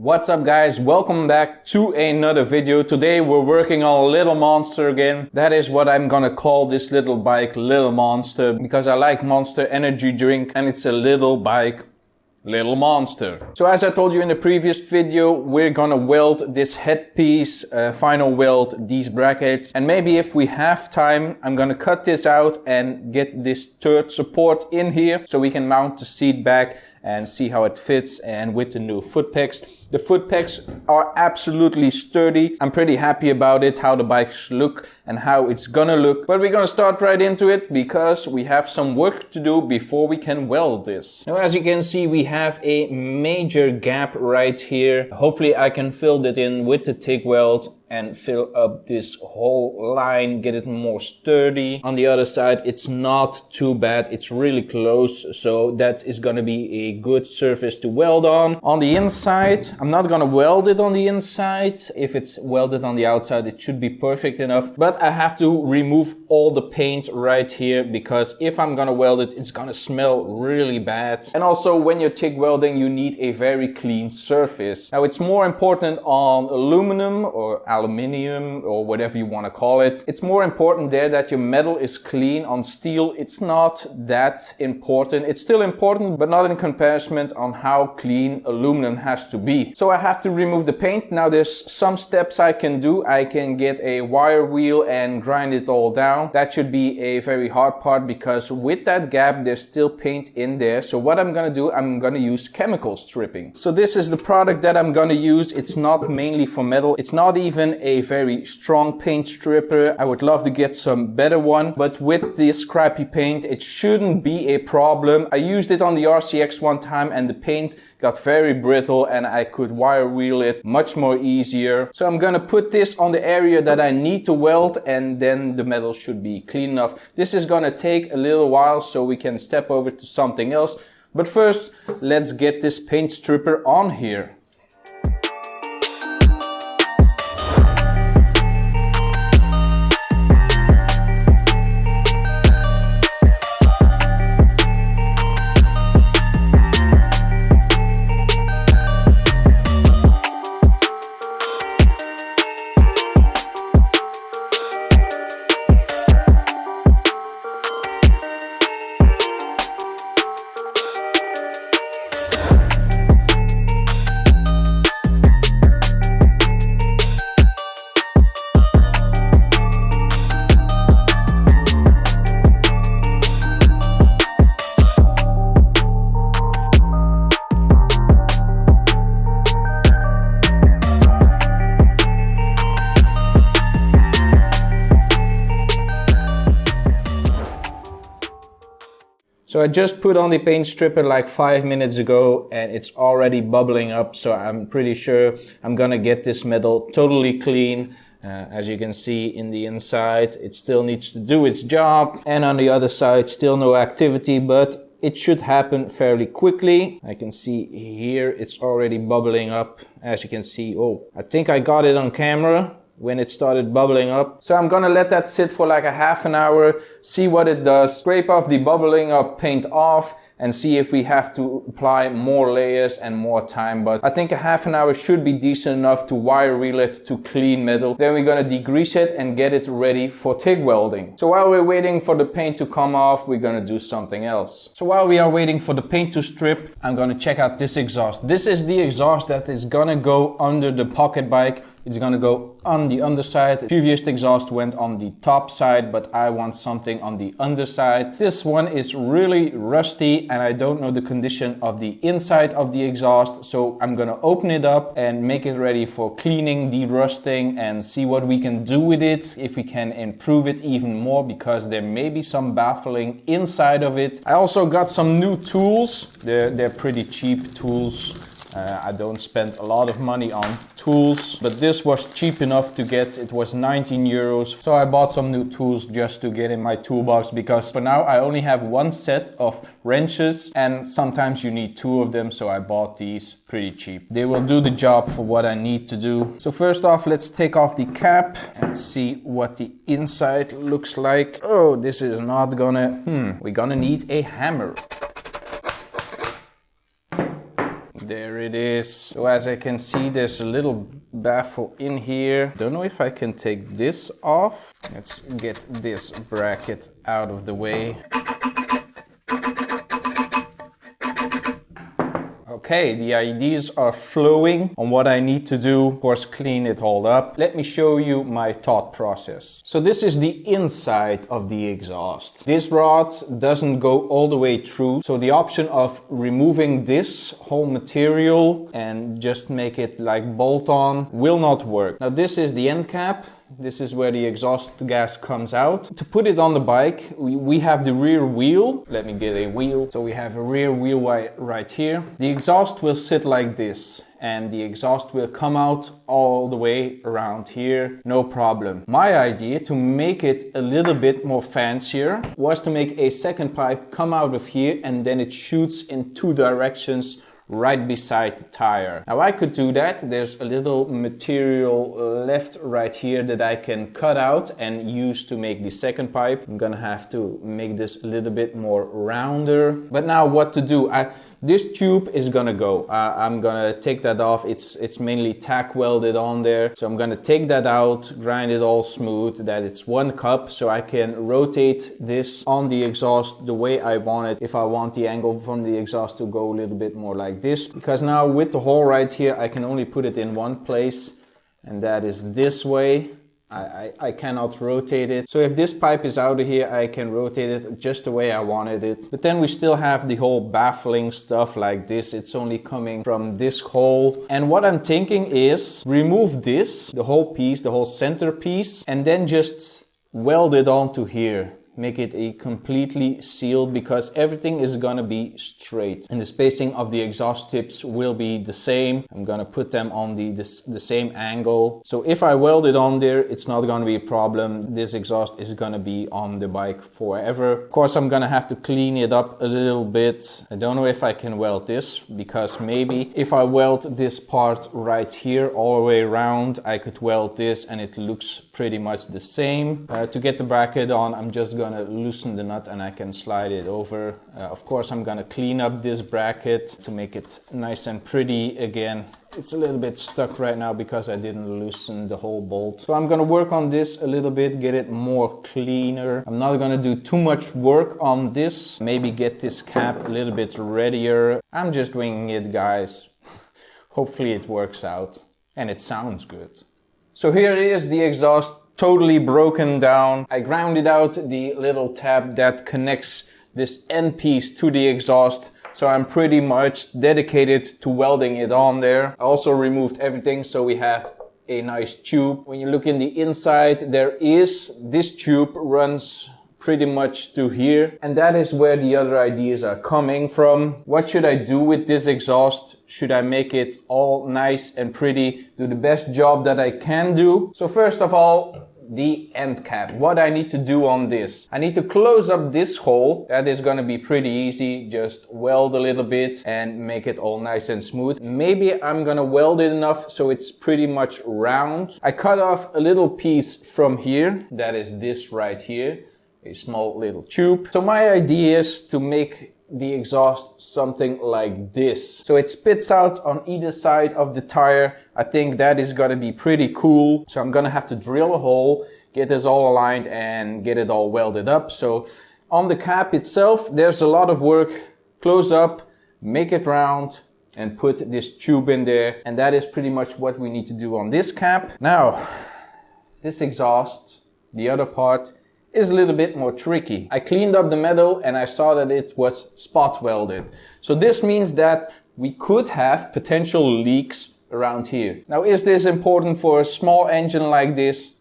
What's up guys, welcome back to another video. Today we're working on a little monster again. That is what I'm gonna call this little bike, Little Monster, because I like Monster energy drink and it's a little bike, Little Monster. So as I told you in the previous video, we're gonna weld this headpiece, final weld these brackets, and maybe if we have time, I'm gonna cut this out and get this third support in here so we can mount the seat back and see how it fits. And with the new foot pegs, the foot pegs are absolutely sturdy. I'm pretty happy about it, how the bikes look and how it's gonna look. But we're gonna start right into it because we have some work to do before we can weld this. Now as you can see, we have a major gap right here. Hopefully I can fill it in with the TIG weld and fill up this whole line, get it more sturdy. On the other side, it's not too bad. It's really close, so that is gonna be a good surface to weld on. On the inside, I'm not gonna weld it on the inside. If it's welded on the outside, it should be perfect enough. But I have to remove all the paint right here because if I'm gonna weld it, it's gonna smell really bad. And also, when you're TIG welding, you need a very clean surface. Now, it's more important on aluminum or aluminium or whatever you want to call it. It's more important there that your metal is clean. On steel, it's not that important. It's still important, but not in comparison on how clean aluminum has to be. So I have to remove the paint. Now there's some steps I can do. I can get a wire wheel and grind it all down. That should be a very hard part because with that gap, there's still paint in there. So what I'm gonna do, I'm gonna use chemical stripping. So this is the product that I'm gonna use. It's not mainly for metal. It's not even a very strong paint stripper. I would love to get some better one, but with this scrappy paint, it shouldn't be a problem. I used it on the RCX one time and the paint got very brittle and I could wire wheel it much more easier. So I'm gonna put this on the area that I need to weld and then the metal should be clean enough. This is gonna take a little while so we can step over to something else. But first, let's get this paint stripper on here. So I just put on the paint stripper like 5 minutes ago and it's already bubbling up. So I'm pretty sure I'm gonna get this metal totally clean. As you can see in the inside, it still needs to do its job. And on the other side, still no activity, but it should happen fairly quickly. I can see here it's already bubbling up. As you can see, oh, I think I got it on camera when it started bubbling up. So I'm gonna let that sit for like a half an hour, see what it does, scrape off the bubbling up paint off and see if we have to apply more layers and more time. But I think a half an hour should be decent enough to wire wheel it to clean metal. Then we're gonna degrease it and get it ready for TIG welding. So while we're waiting for the paint to come off, we're gonna do something else. So while we are waiting for the paint to strip, I'm gonna check out this exhaust. This is the exhaust that is gonna go under the pocket bike. It's gonna go on the underside. The previous exhaust went on the top side, but I want something on the underside. This one is really rusty and I don't know the condition of the inside of the exhaust. So I'm gonna open it up and make it ready for cleaning, de-rusting and see what we can do with it. If we can improve it even more because there may be some baffling inside of it. I also got some new tools. They're pretty cheap tools. I don't spend a lot of money on tools, but this was cheap enough to get. It was 19 euros. So I bought some new tools just to get in my toolbox because for now I only have one set of wrenches and sometimes you need two of them. So I bought these pretty cheap. They will do the job for what I need to do. So first off, let's take off the cap and see what the inside looks like. Oh, this is not gonna, we're gonna need a hammer. There it is. So as I can see, there's a little baffle in here. Don't know if I can take this off. Let's get this bracket out of the way. Okay, the ideas are flowing on what I need to do. Of course, clean it all up. Let me show you my thought process. So this is the inside of the exhaust. This rod doesn't go all the way through. So the option of removing this whole material and just make it like bolt on will not work. Now this is the end cap. This is where the exhaust gas comes out. To put it on the bike, we have the rear wheel. Let me get a wheel. So we have a rear wheel right here. The exhaust will sit like this, and the exhaust will come out all the way around here, no problem. My idea to make it a little bit more fancier was to make a second pipe come out of here, and then it shoots in two directions right beside the tire. Now I could do that. There's a little material left right here that I can cut out and use to make the second pipe. I'm gonna have to make this a little bit more rounder. But now what to do? This tube is gonna go. I'm gonna take that off. It's mainly tack welded on there. So I'm gonna take that out, grind it all smooth, that it's one cup, so I can rotate this on the exhaust the way I want it. If I want the angle from the exhaust to go a little bit more like this, because now with the hole right here, I can only put it in one place, and that is this way. I cannot rotate it. So if this pipe is out of here, I can rotate it just the way I wanted it. But then we still have the whole baffling stuff like this. It's only coming from this hole. And what I'm thinking is remove this, the whole piece, the whole center piece, and then just weld it onto here. Make it a completely sealed, because everything is gonna be straight and the spacing of the exhaust tips will be the same. I'm gonna put them on the same angle. So if I weld it on there, it's not gonna be a problem. This exhaust is gonna be on the bike forever. Of course, I'm gonna have to clean it up a little bit. I don't know if I can weld this, because maybe if I weld this part right here all the way around, I could weld this and it looks pretty much the same. To get the bracket on, I'm just gonna loosen the nut and I can slide it over. Of course, I'm gonna clean up this bracket to make it nice and pretty again. It's a little bit stuck right now because I didn't loosen the whole bolt. So I'm gonna work on this a little bit, get it more cleaner. I'm not gonna do too much work on this. Maybe get this cap a little bit readier. I'm just winging it, guys. Hopefully it works out and it sounds good. So here is the exhaust, totally broken down. I grounded out the little tab that connects this end piece to the exhaust. So I'm pretty much dedicated to welding it on there. I also removed everything, so we have a nice tube. When you look in the inside, this tube runs pretty much to here, and that is where the other ideas are coming from. What should I do with this exhaust? Should I make it all nice and pretty, do the best job that I can do? So first of all, the end cap. What I need to do on this, I need to close up this hole. That is going to be pretty easy. Just weld a little bit and make it all nice and smooth. Maybe I'm going to weld it enough so it's pretty much round. I cut off a little piece from here. That is this right here. A small little tube. So my idea is to make the exhaust something like this. So it spits out on either side of the tire. I think that is gonna be pretty cool. So I'm gonna have to drill a hole, get this all aligned and get it all welded up. So on the cap itself, there's a lot of work. Close up, make it round, and put this tube in there. And that is pretty much what we need to do on this cap. Now, this exhaust, the other part, is a little bit more tricky. I cleaned up the metal and I saw that it was spot welded. So this means that we could have potential leaks around here. Now, is this important for a small engine like this?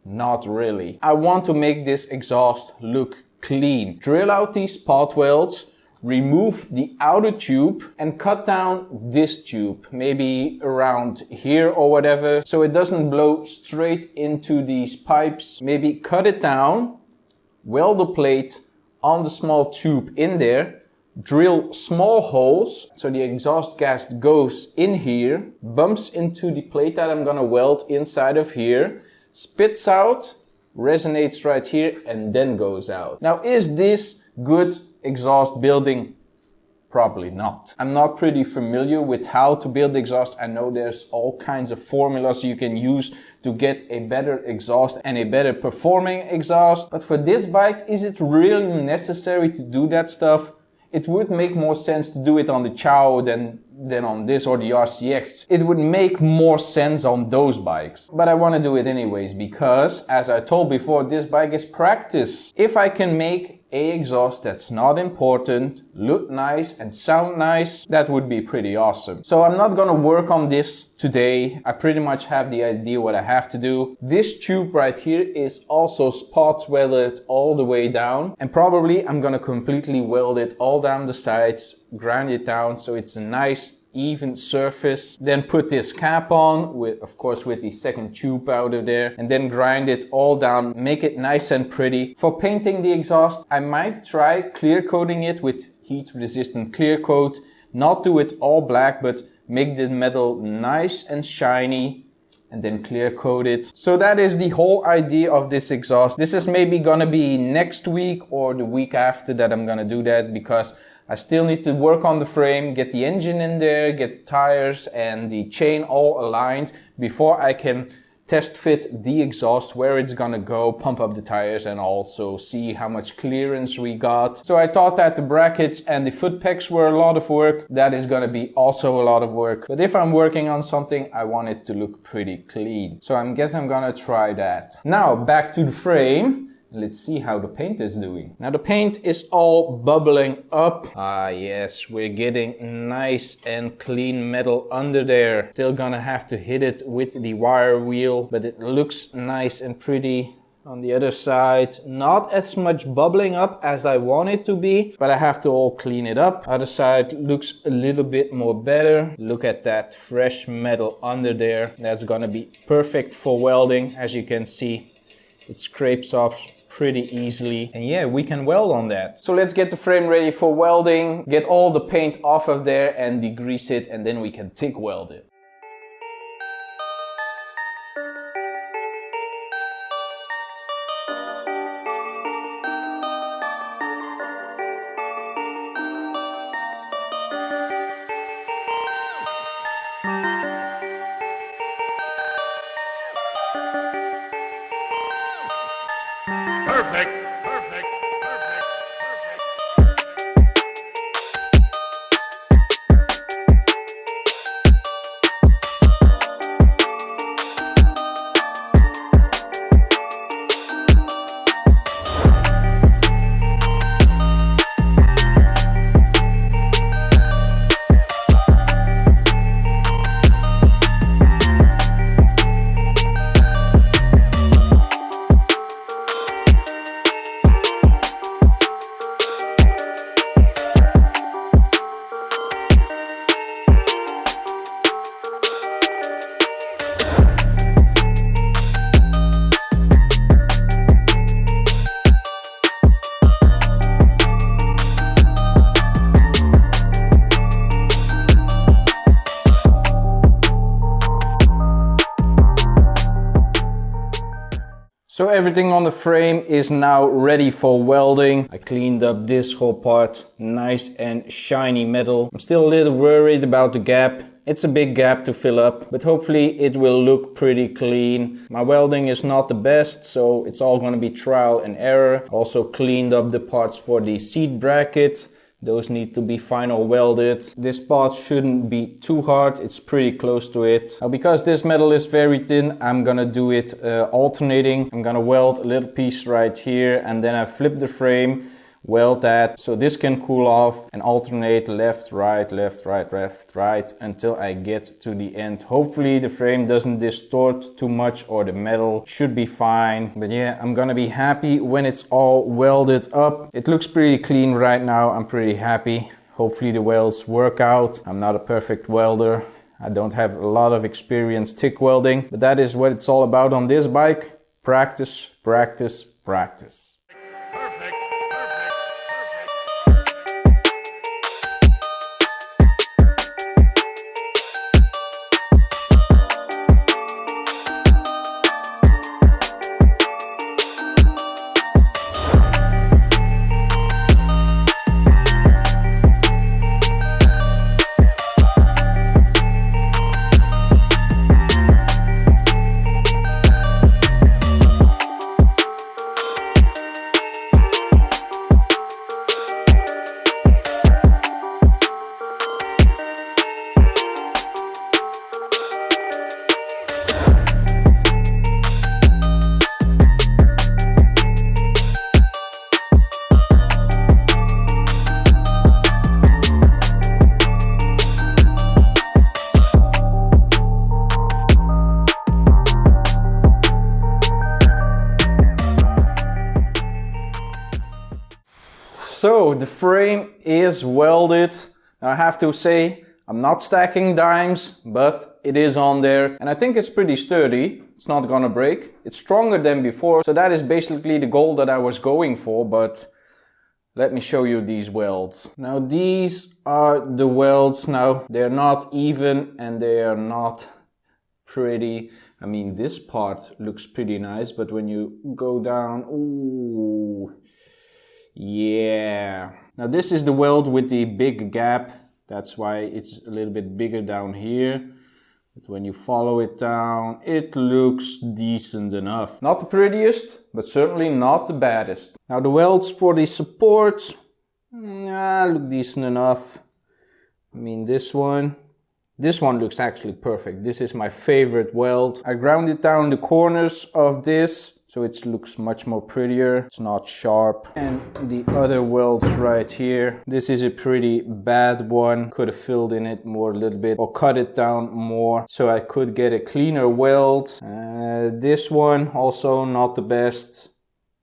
Not really. I want to make this exhaust look clean. Drill out these spot welds, remove the outer tube and cut down this tube, maybe around here or whatever, so it doesn't blow straight into these pipes. Maybe cut it down, weld the plate on the small tube in there, drill small holes so the exhaust gas goes in here, bumps into the plate that I'm gonna weld inside of here, spits out, resonates right here and then goes out. Now, is this good exhaust building? Probably not. I'm not pretty familiar with how to build exhaust. I know there's all kinds of formulas you can use to get a better exhaust and a better performing exhaust. But for this bike, is it really necessary to do that stuff? It would make more sense to do it on the Ciao than on this or the RCX. It would make more sense on those bikes. But I want to do it anyways because, as I told before, this bike is practice. If I can make a exhaust that's not important, look nice and sound nice, that would be pretty awesome. So I'm not gonna work on this today. I pretty much have the idea what I have to do. This tube right here is also spot welded all the way down, and probably I'm gonna completely weld it all down the sides, grind it down so it's a nice even surface. Then put this cap on with, of course, with the second tube out of there, and then grind it all down, make it nice and pretty. For painting the exhaust, I might try clear coating it with heat resistant clear coat. Not do it all black, but make the metal nice and shiny and then clear coat it. So that is the whole idea of this exhaust. This is maybe gonna be next week or the week after that I'm gonna do that, because I still need to work on the frame, get the engine in there, get the tires and the chain all aligned before I can test fit the exhaust, where it's gonna go, pump up the tires and also see how much clearance we got. So I thought that the brackets and the foot pegs were a lot of work. That is gonna be also a lot of work. But if I'm working on something, I want it to look pretty clean. So I guess I'm gonna try that. Now back to the frame. Let's see how the paint is doing. Now the paint is all bubbling up. Ah yes, we're getting nice and clean metal under there. Still gonna have to hit it with the wire wheel, but it looks nice and pretty. On the other side, not as much bubbling up as I want it to be, but I have to all clean it up. Other side looks a little bit more better. Look at that fresh metal under there. That's gonna be perfect for welding. As you can see, it scrapes off pretty easily, and yeah, we can weld on that. So let's get the frame ready for welding, get all the paint off of there and degrease it, and then we can TIG weld it. Perfect, perfect, perfect, So everything on the frame is now ready for welding. I cleaned up this whole part, nice and shiny metal. I'm still a little worried about the gap. It's a big gap to fill up, but hopefully it will look pretty clean. My welding is not the best, so it's all gonna be trial and error. Also cleaned up the parts for the seat brackets. Those need to be final welded. This part shouldn't be too hard, it's pretty close to it. Now because this metal is very thin, I'm gonna do it alternating. I'm gonna weld a little piece right here, and then I flip the frame, weld that so this can cool off, and alternate left, right, left, right, left, right until I get to the end. Hopefully the frame doesn't distort too much, or the metal should be fine. But yeah, I'm gonna be happy when it's all welded up. It looks pretty clean right now. I'm pretty happy. Hopefully the welds work out. I'm not a perfect welder. I don't have a lot of experience TIG welding, but that is what it's all about on this bike. Practice, practice, practice. the frame is welded. Now I have to say, I'm not stacking dimes, but it is on there. And I think it's pretty sturdy. It's not gonna break. It's stronger than before. So that is basically the goal that I was going for, but let me show you these welds. Now these are the welds. Now they're not even and they are not pretty. I mean, this part looks pretty nice, but when you go down, ooh, yeah. Now this is the weld with the big gap. That's why it's a little bit bigger down here. But when you follow it down, it looks decent enough. Not the prettiest, but certainly not the baddest. Now the welds for the support, look decent enough. I mean, this one looks actually perfect. This is my favorite weld. I grounded down the corners of this, so it looks much more prettier. It's not sharp. And the other welds right here. This is a pretty bad one. Could have filled in it more a little bit or cut it down more so I could get a cleaner weld. This one also not the best,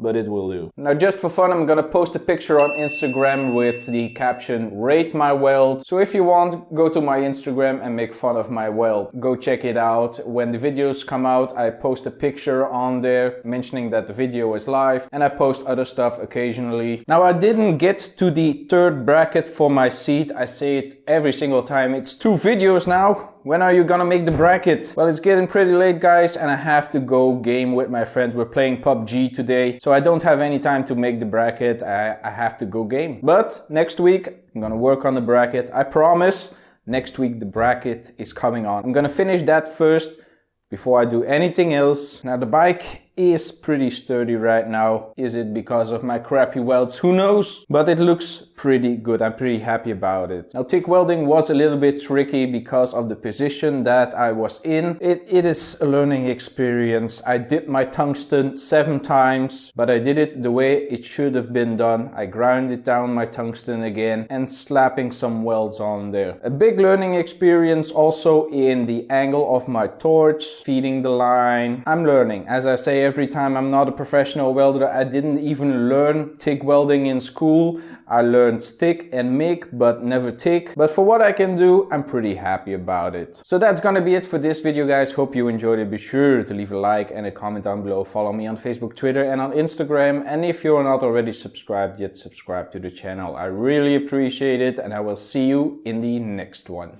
but it will do. Now just for fun, I'm gonna post a picture on Instagram with the caption, rate my weld. So if you want, go to my Instagram and make fun of my weld. Go check it out. When the videos come out, I post a picture on there mentioning that the video is live, and I post other stuff occasionally. Now I didn't get to the third bracket for my seat. I say it every single time. It's 2 videos now. When are you gonna make the bracket? Well, it's getting pretty late, guys, and I have to go game with my friend. We're playing PUBG today, so I don't have any time to make the bracket. I have to go game. But next week, I'm gonna work on the bracket. I promise, next week the bracket is coming on. I'm gonna finish that first before I do anything else. Now the bike is pretty sturdy right now. Is it because of my crappy welds? Who knows? But it looks pretty good. I'm pretty happy about it. Now TIG welding was a little bit tricky because of the position that I was in. It is a learning experience. I did my tungsten 7 times, but I did it the way it should have been done. I grounded down my tungsten again and slapping some welds on there. A big learning experience also in the angle of my torch, feeding the line. I'm learning. As I say every time, I'm not a professional welder. I didn't even learn TIG welding in school. I learned stick and MIG, but never TIG. But for what I can do, I'm pretty happy about it. So that's gonna be it for this video, guys. Hope you enjoyed it. Be sure to leave a like and a comment down below. Follow me on Facebook, Twitter, and on Instagram. And if you're not already subscribed yet, subscribe to the channel. I really appreciate it, and I will see you in the next one.